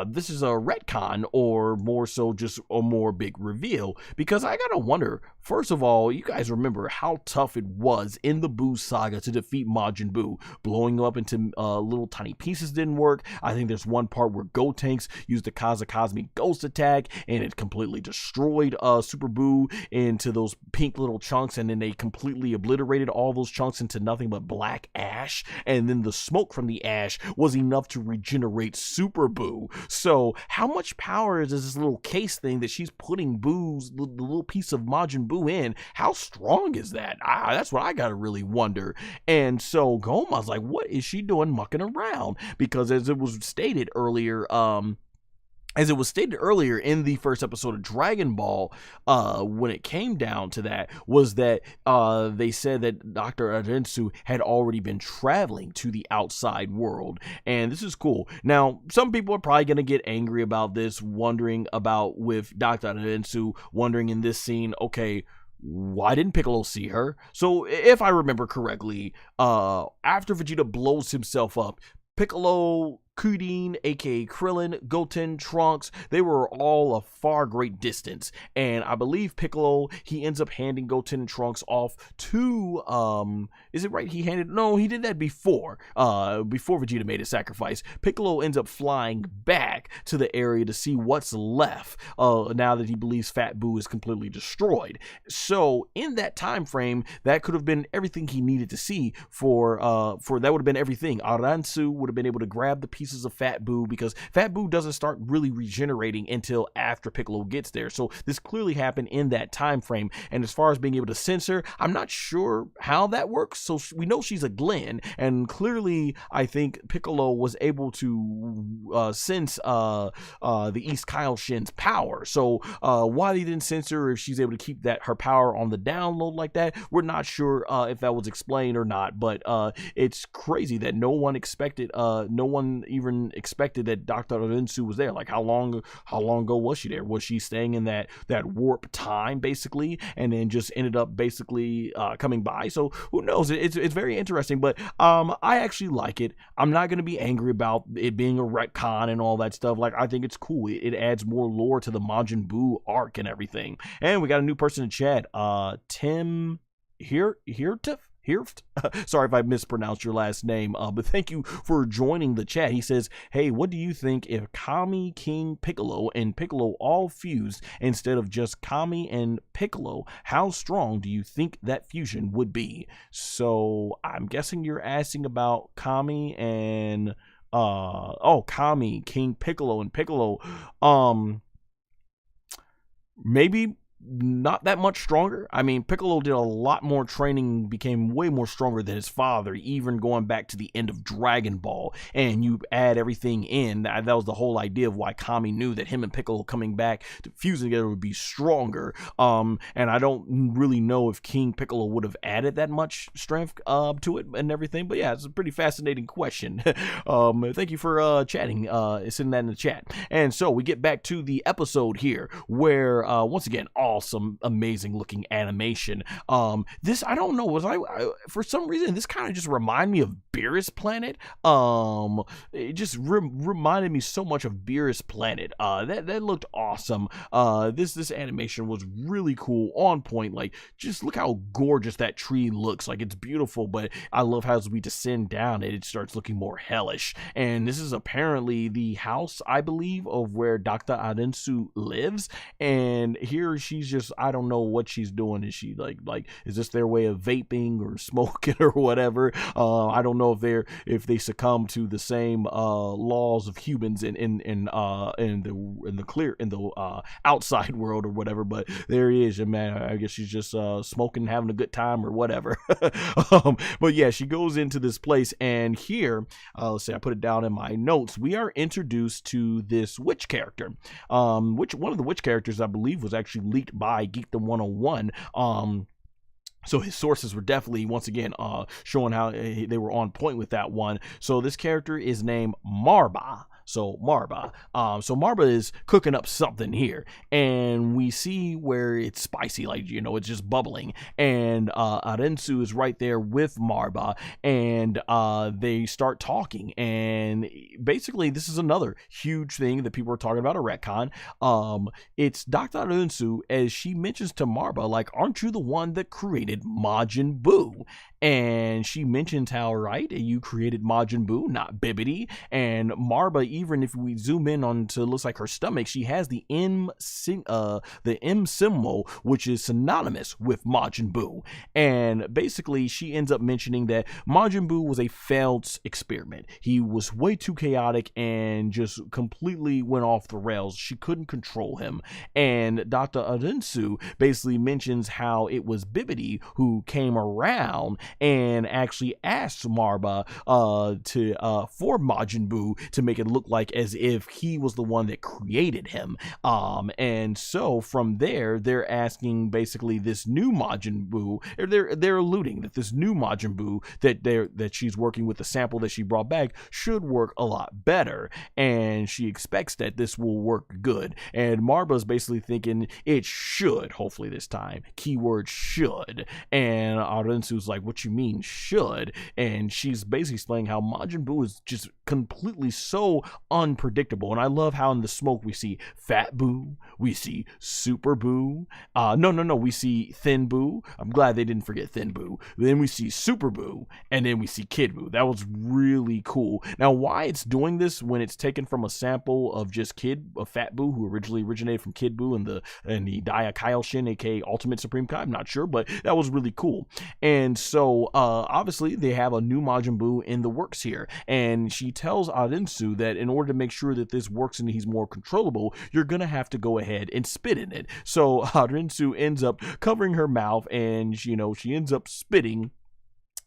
[SPEAKER 1] this is a retcon, or more so just a more big reveal, because I gotta wonder, first of all, you guys remember how tough it was in the Buu saga to defeat Majin Buu. Blowing him up into little tiny pieces didn't work. I think there's one part where Gotenks used the Kazakazmi Ghost attack, and it completely destroyed Super Buu into those pink little chunks, and then they completely obliterated all those chunks into nothing but black ash, and then the smoke from the ash was enough to regenerate Super Buu. So how much power is this little case thing that she's putting Buu's, the little piece of Majin Buu in? How strong is that? That's what I gotta really wonder. And so Gomah's like, what is she doing mucking around? Because as it was stated earlier, in the first episode of Dragon Ball, when it came down to that, was that they said that Dr. Arinsu had already been traveling to the outside world, and this is cool. Now, some people are probably going to get angry about this, wondering about, with Dr. Arinsu, wondering in this scene, okay, why didn't Piccolo see her? So, if I remember correctly, after Vegeta blows himself up, Piccolo, Kudin, aka Krillin, Goten, Trunks, they were all a far great distance, and I believe Piccolo, he ends up handing Goten and Trunks off to, is it right, he did that before Vegeta made his sacrifice. Piccolo ends up flying back to the area to see what's left, now that he believes Fat Buu is completely destroyed. So, in that time frame, that could have been everything he needed to see for that would have been everything. Aransu would have been able to grab the piece of Fat Buu, because Fat Buu doesn't start really regenerating until after Piccolo gets there. So this clearly happened in that time frame. And as far as being able to censor, I'm not sure how that works. So we know she's a Glen, and clearly I think Piccolo was able to sense the East Kaioshin's power. So why they didn't censor, if she's able to keep her power on the download like that, we're not sure if that was explained or not. But it's crazy that no one even expected that Dr. Arinsu was there. Like, how long ago was she there? Was she staying in that warp time, basically, and then just ended up basically coming by? So who knows? It's very interesting, but I actually like it. I'm not going to be angry about it being a retcon and all that stuff. Like, I think it's cool. It adds more lore to the Majin Buu arc and everything. And we got a new person in chat, Tim Hirtif. Hirft. Sorry if I mispronounced your last name, but thank you for joining the chat. He says, hey, what do you think if Kami, King, Piccolo, and Piccolo all fused instead of just Kami and Piccolo? How strong do you think that fusion would be? So I'm guessing you're asking about Kami and Kami, King Piccolo, and Piccolo. Maybe not that much stronger. I mean, Piccolo did a lot more training, became way more stronger than his father, even going back to the end of Dragon Ball. And you add everything in, that was the whole idea of why Kami knew that him and Piccolo coming back to fusing together would be stronger. And I don't really know if King Piccolo would have added that much strength to it and everything. But yeah, it's a pretty fascinating question. Thank you for chatting, sending that in the chat. And so we get back to the episode here, where once again, awesome, amazing looking animation. This, I don't know, for some reason this kind of just reminded me of Beerus Planet. It just reminded me so much of Beerus Planet. That looked awesome. This animation was really cool, on point. Like, just look how gorgeous that tree looks. Like, it's beautiful, but I love how as we descend down it starts looking more hellish. And this is apparently the house, I believe, of where Dr. Arinsu lives. And here she's just, I don't know what she's doing. Is she like is this their way of vaping or smoking or whatever? I don't know if they succumb to the same laws of humans in the outside world or whatever. But there he is, and man, I guess she's just smoking, having a good time or whatever. But yeah, she goes into this place, and here, let's say I put it down in my notes, we are introduced to this witch character, which one of the witch characters I believe was actually leaked by Geekdom 101. So his sources were definitely, once again, showing how they were on point with that one. So this character is named Marba. So Marba is cooking up something here, and we see where it's spicy, like, you know, it's just bubbling. And Arinsu is right there with Marba, and they start talking. And basically, this is another huge thing that people are talking about, a retcon. It's Dr. Arinsu, as she mentions to Marba, like, aren't you the one that created Majin Buu? And she mentions how, right, you created Majin Buu, not Bibbidi. And Marba, even if we zoom in onto, looks like her stomach, she has the M symbol, which is synonymous with Majin Buu. And basically, she ends up mentioning that Majin Buu was a failed experiment. He was way too chaotic and just completely went off the rails. She couldn't control him. And Dr. Arinsu basically mentions how it was Bibbidi who came around and actually asked Marba for Majin Buu to make it look like as if he was the one that created him. And so from there, they're asking basically this new Majin Buu, or they're alluding that this new Majin Buu that she's working with, the sample that she brought back, should work a lot better. And she expects that this will work good. And Marba's basically thinking it should, hopefully this time. Keyword should. And Arinsu's like, what you mean should? And she's basically explaining how Majin Buu is just completely so unpredictable. And I love how in the smoke we see Fat Buu, we see Super Buu, we see Thin Buu. I'm glad they didn't forget Thin Buu. Then we see Super Buu, and then we see Kid Buu. That was really cool. Now, why it's doing this when it's taken from a sample of just Fat Buu, who originally originated from Kid Buu and the Dia Kaioshin, aka Ultimate Supreme Kai, I'm not sure, but that was really cool. And so obviously they have a new Majin Buu in the works here, and she tells Arinsu that in order to make sure that this works and he's more controllable, you're gonna have to go ahead and spit in it. So Arinsu ends up covering her mouth, and she ends up spitting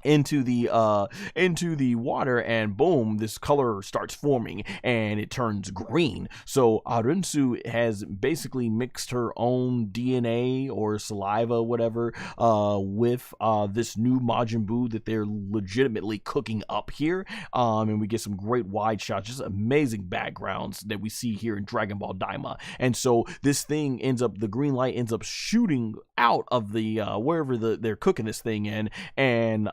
[SPEAKER 1] into the water, and boom, this color starts forming and it turns green. So Arinsu has basically mixed her own DNA or saliva, whatever, with this new Majin Buu that they're legitimately cooking up here. And we get some great wide shots, just amazing backgrounds that we see here in Dragon Ball DAIMA. And so this thing the green light ends up shooting out of the wherever they're cooking this thing in, and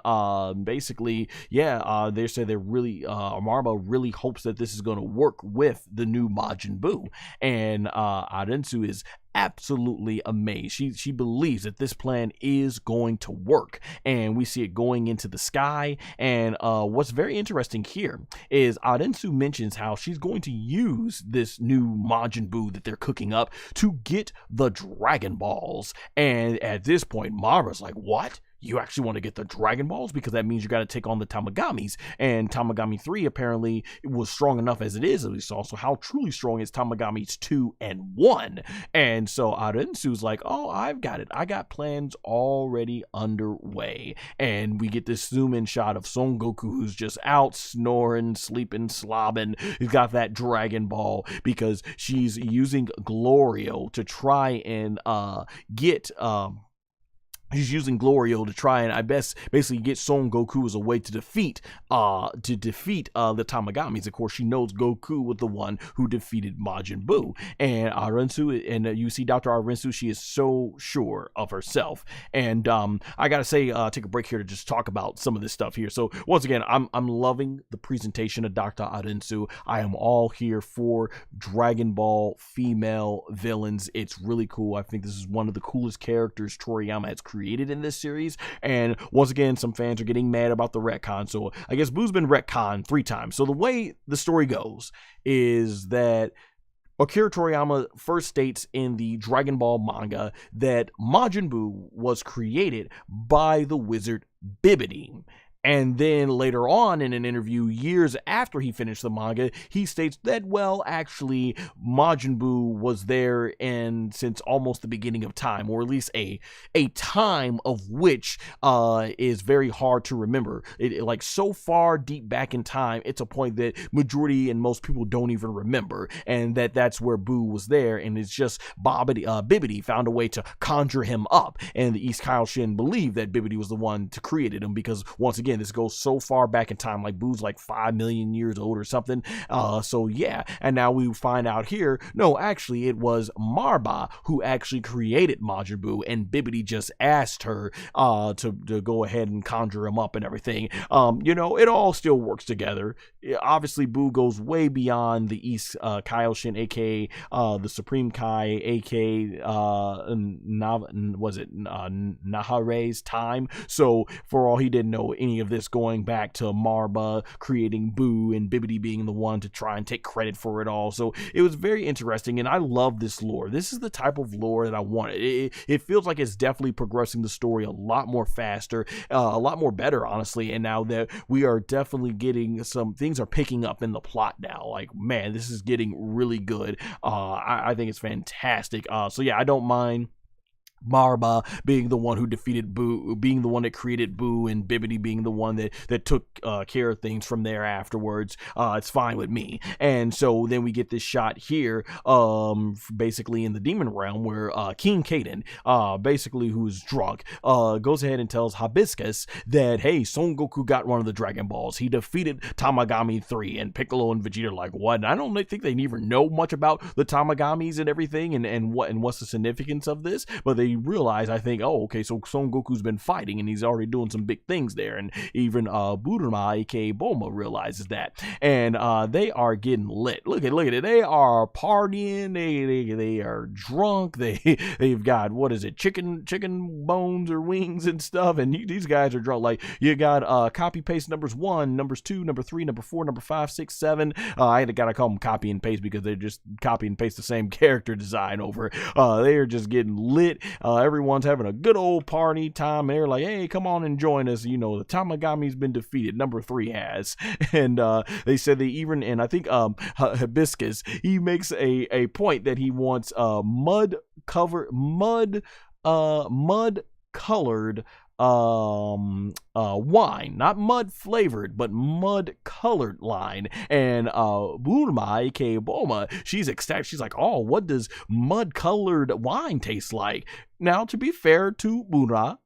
[SPEAKER 1] basically, yeah, they say they're really, Marba really hopes that this is going to work with the new Majin Buu, and Arinsu is absolutely amazed. She believes that this plan is going to work, and we see it going into the sky. And what's very interesting here is Arinsu mentions how she's going to use this new Majin Buu that they're cooking up to get the Dragon Balls. And at this point, Marba's like, what? You actually want to get the Dragon Balls? Because that means you got to take on the Tamagamis. And Tamagami 3 apparently was strong enough as it is, at least. Also, how truly strong is Tamagamis 2 and 1? And so Arinsu's like, oh, I've got it. I got plans already underway. And we get this zoom-in shot of Son Goku, who's just out snoring, sleeping, slobbing. He's got that Dragon Ball because she's using Glorio to try and get... He's using Glorio to try and basically get Son Goku as a way to defeat the Tamagamis. Of course, she knows Goku was the one who defeated Majin Buu. And Arinsu, and you see Dr. Arinsu, she is so sure of herself. And I gotta say, take a break here to just talk about some of this stuff here. So once again, I'm loving the presentation of Dr. Arinsu. I am all here for Dragon Ball female villains. It's really cool. I think this is one of the coolest characters Toriyama has created in this series. And once again, some fans are getting mad about the retcon. So I guess Buu's been retconned 3 times. So the way the story goes is that Akira Toriyama first states in the Dragon Ball manga that Majin Buu was created by the wizard Tubebuddy. And then later on in an interview, years after he finished the manga, he states that, well, actually, Majin Buu was there and since almost the beginning of time, or at least a time of which is very hard to remember. Like so far deep back in time, it's a point that majority and most people don't even remember, and that's where Buu was there, and it's just Tubebuddy found a way to conjure him up, and the East Kaioshin believed that Tubebuddy was the one to created him because, once again, this goes so far back in time, like Buu's like 5 million years old or something. So yeah, and now we find out here, no, actually it was Marba who actually created Majin Buu, and Tubebuddy just asked her to go ahead and conjure him up and everything. You know, it all still works together. Obviously, Buu goes way beyond the East Kaioshin, aka the Supreme Kai, aka Nahare's time. So for all he didn't know any of this, going back to Marba creating Buu and Tubebuddy being the one to try and take credit for it all. So it was very interesting, and I love this lore. This is the type of lore that I wanted. It feels like it's definitely progressing the story a lot more faster, a lot more better, honestly. And now that we are definitely getting some things are picking up in the plot now. Like, man, this is getting really good. I think it's fantastic. So yeah, I don't mind Marba being the one who defeated Buu, being the one that created Buu, and Tubebuddy being the one that took care of things from there afterwards. It's fine with me. And so then we get this shot here, basically in the demon realm, where King Caden, basically who's drunk, goes ahead and tells Hibiscus that, hey, Son Goku got one of the Dragon Balls. He defeated Tamagami 3, and Piccolo and Vegeta are like, what? And I don't think they even know much about the Tamagamis and everything, and what's the significance of this, but they realize, I think, oh, okay, so Son Goku's been fighting and he's already doing some big things there, and even Bulma, aka Gomah, realizes that, and they are getting lit. Look at it, they are partying, they are drunk, they've got, what is it, chicken bones or wings and stuff, and these guys are drunk. Like, you got copy paste numbers 1, numbers 2, number 3, number 4, number 5, 6, 7. I gotta call them copy and paste because they're just copy and paste the same character design over. They are just getting lit. Everyone's having a good old party time. They're like, hey, come on and join us. You know, the Tamagami's been defeated. Number 3 has. And they said they even, and I think Hibiscus, he makes a point that he wants mud colored wine, not mud flavored, but mud colored wine. And Bulma, aka Gomah, she's ecstatic. She's like, oh, what does mud colored wine taste like? Now, to be fair to Abura,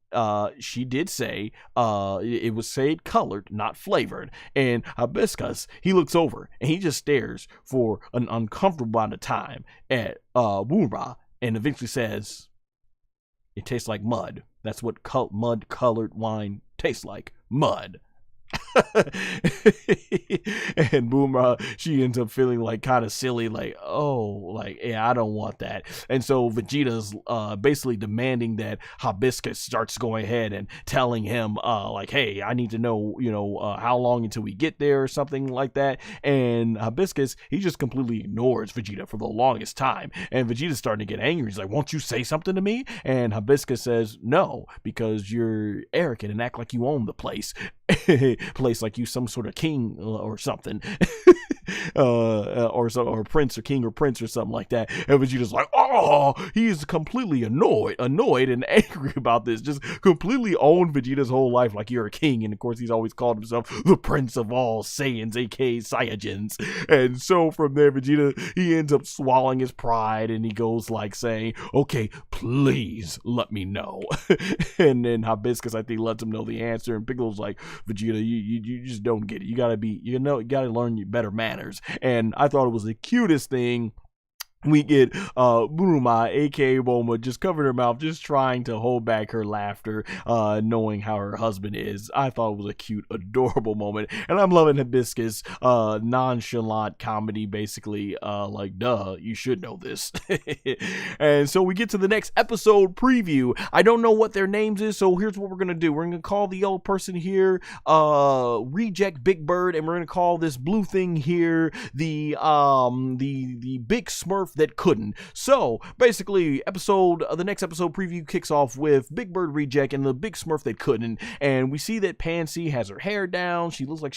[SPEAKER 1] she did say it was said colored, not flavored. And Hibiscus, he looks over and he just stares for an uncomfortable amount of time at Abura, and eventually says, it tastes like mud. That's what mud colored wine tastes like mud. And Bulma, she ends up feeling like kind of silly, like, oh, like, yeah, I don't want that. And so Vegeta's basically demanding that Hibiscus starts going ahead and telling him like, hey, I need to know, how long until we get there or something like that. And Hibiscus, he just completely ignores Vegeta for the longest time, and Vegeta's starting to get angry. He's like, won't you say something to me? And Hibiscus says, no, because you're arrogant and act like you own the place. Place like you some sort of king or something. or prince or king or prince or something like that. And Vegeta's like, oh, he's completely annoyed and angry about this. Just completely owned Vegeta's whole life like you're a king. And of course, he's always called himself the prince of all Saiyans, aka Saiyajins. And so from there, Vegeta, he ends up swallowing his pride, and he goes like saying, okay, please let me know. And then Hibiscus, I think, lets him know the answer. And Piccolo's like, Vegeta, you just don't get it. You gotta learn your better manners. And I thought it was the cutest thing. We get Bulma, aka Gomah, just covering her mouth, just trying to hold back her laughter, knowing how her husband is. I thought it was a cute, adorable moment, and I'm loving Hibiscus nonchalant comedy, basically, like, duh, you should know this. And so we get to the next episode preview. I don't know what their names is, so here's what we're gonna do. We're gonna call the old person here Reject Big Bird, and we're gonna call this blue thing here the Big Smurf that couldn't. So basically, the next episode preview kicks off with Big Bird Reject and the Big Smurf that couldn't, and we see that Panzy has her hair down. She looks like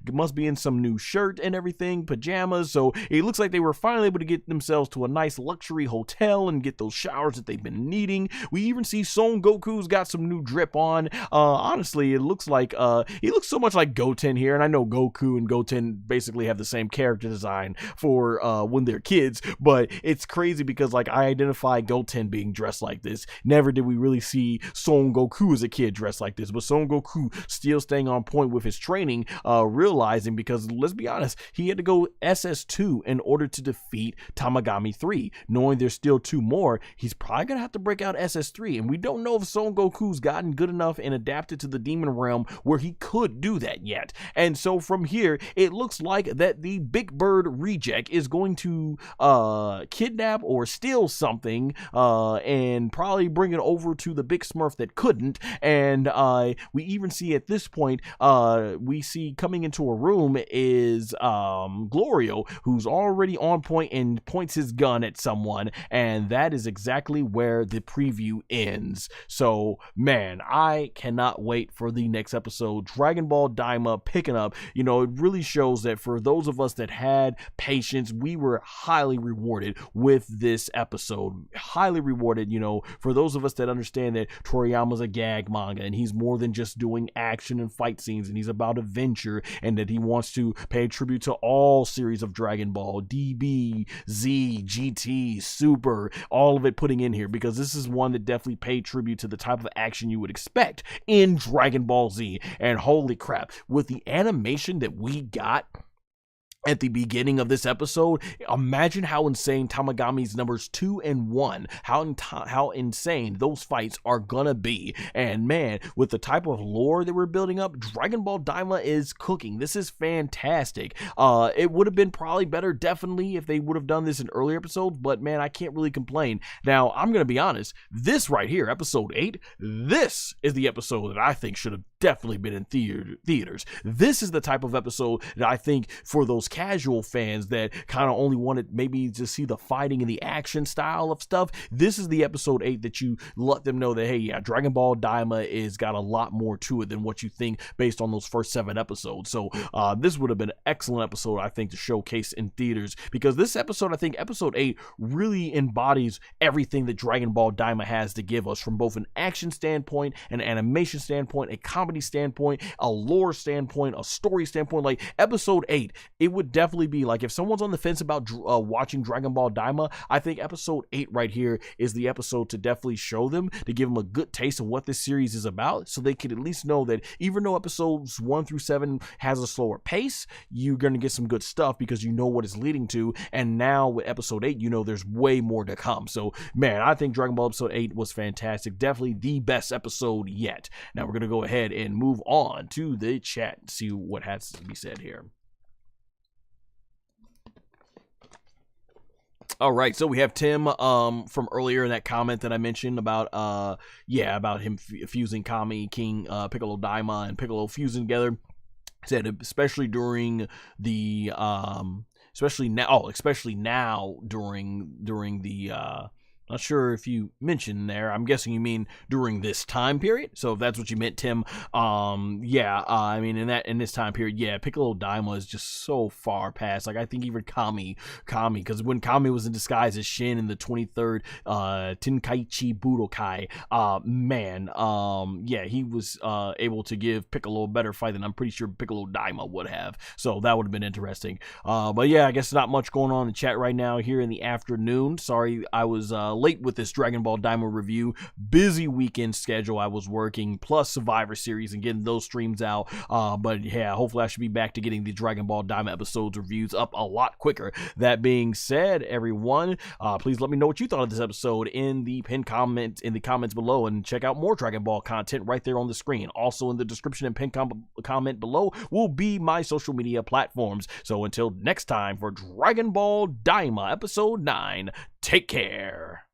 [SPEAKER 1] must be in some new shirt and everything, pajamas. So it looks like they were finally able to get themselves to a nice luxury hotel and get those showers that they've been needing. We even see SonGoshuaku's got some new drip on. Honestly, it looks like he looks so much like Goten here, and I know Goku and Goten basically have the same character design for when they're kids, but it's crazy because, like, I identify Goten being dressed like this. Never did we really see Son Goku as a kid dressed like this, but Son Goku still staying on point with his training, realizing, because let's be honest, he had to go SS2 in order to defeat Tamagami 3. Knowing there's still 2 more, he's probably gonna have to break out SS3, and we don't know if Son Goku's gotten good enough and adapted to the demon realm where he could do that yet. And so from here, it looks like that the Big Bird Reject is going to kidnap or steal something and probably bring it over to the Big Smurf that couldn't. And we even see at this point, we see coming into a room is Glorio, who's already on point and points his gun at someone, and that is exactly where the preview ends. So man, I cannot wait for the next episode. Dragon Ball DAIMA picking up. It really shows that for those of us that had patience, we were highly rewarded with this episode. Highly rewarded, for those of us that understand that Toriyama's a gag manga and he's more than just doing action and fight scenes, and he's about adventure, and that he wants to pay tribute to all series of Dragon Ball, DB, Z, GT, Super, all of it putting in here, because this is one that definitely paid tribute to the type of action you would expect in Dragon Ball Z. And holy crap, with the animation that we got at the beginning of this episode, imagine how insane Tamagami's numbers 2 and 1, how insane those fights are gonna be. And man, with the type of lore that we're building up, Dragon Ball DAIMA is cooking. This is fantastic. It would have been probably better, definitely, if they would have done this in earlier episodes, but man, I can't really complain. Now, I'm gonna be honest, this right here, episode 8, this is the episode that I think should have definitely been in theaters. This is the type of episode that I think, for those casual fans that kind of only wanted maybe to see the fighting and the action style of stuff, this is the episode 8 that you let them know that, hey, yeah, Dragon Ball DAIMA is got a lot more to it than what you think based on those first 7 episodes. So this would have been an excellent episode, I think, to showcase in theaters, because this episode, I think episode 8 really embodies everything that Dragon Ball DAIMA has to give us, from both an action standpoint, an animation standpoint, a comedy standpoint, a lore standpoint, a story standpoint. Like episode 8, it was would definitely be like, if someone's on the fence about watching Dragon Ball DAIMA, I think episode 8 right here is the episode to definitely show them, to give them a good taste of what this series is about, so they could at least know that even though episodes 1 through 7 has a slower pace, you're going to get some good stuff because you know what it's leading to. And now with episode 8, you know there's way more to come. So man, I think Dragon Ball episode 8 was fantastic. Definitely the best episode yet. Now we're going to go ahead and move on to the chat and see what has to be said here. All right, so we have Tim from earlier in that comment that I mentioned about about him fusing Kami, King, Piccolo Daima, and Piccolo fusing together. Said especially during the especially now during the not sure if you mentioned there. I'm guessing you mean during this time period. So if that's what you meant, Tim, I mean in this time period, yeah, Piccolo Daima is just so far past. Like I think even Kami, because when Kami was in disguise as Shin in the 23rd Tenkaichi Budokai, he was able to give Piccolo a better fight than I'm pretty sure Piccolo Daima would have. So that would have been interesting. But yeah, I guess not much going on in chat right now here in the afternoon. Sorry, I was late with this Dragon Ball DAIMA review. Busy weekend schedule. I was working, plus Survivor Series and getting those streams out. But yeah, hopefully I should be back to getting the Dragon Ball DAIMA episodes reviews up a lot quicker. That being said, everyone, please let me know what you thought of this episode in the pinned comments below, and check out more Dragon Ball content right there on the screen. Also in the description and pinned comment below will be my social media platforms. So until next time for Dragon Ball DAIMA episode 9, take care.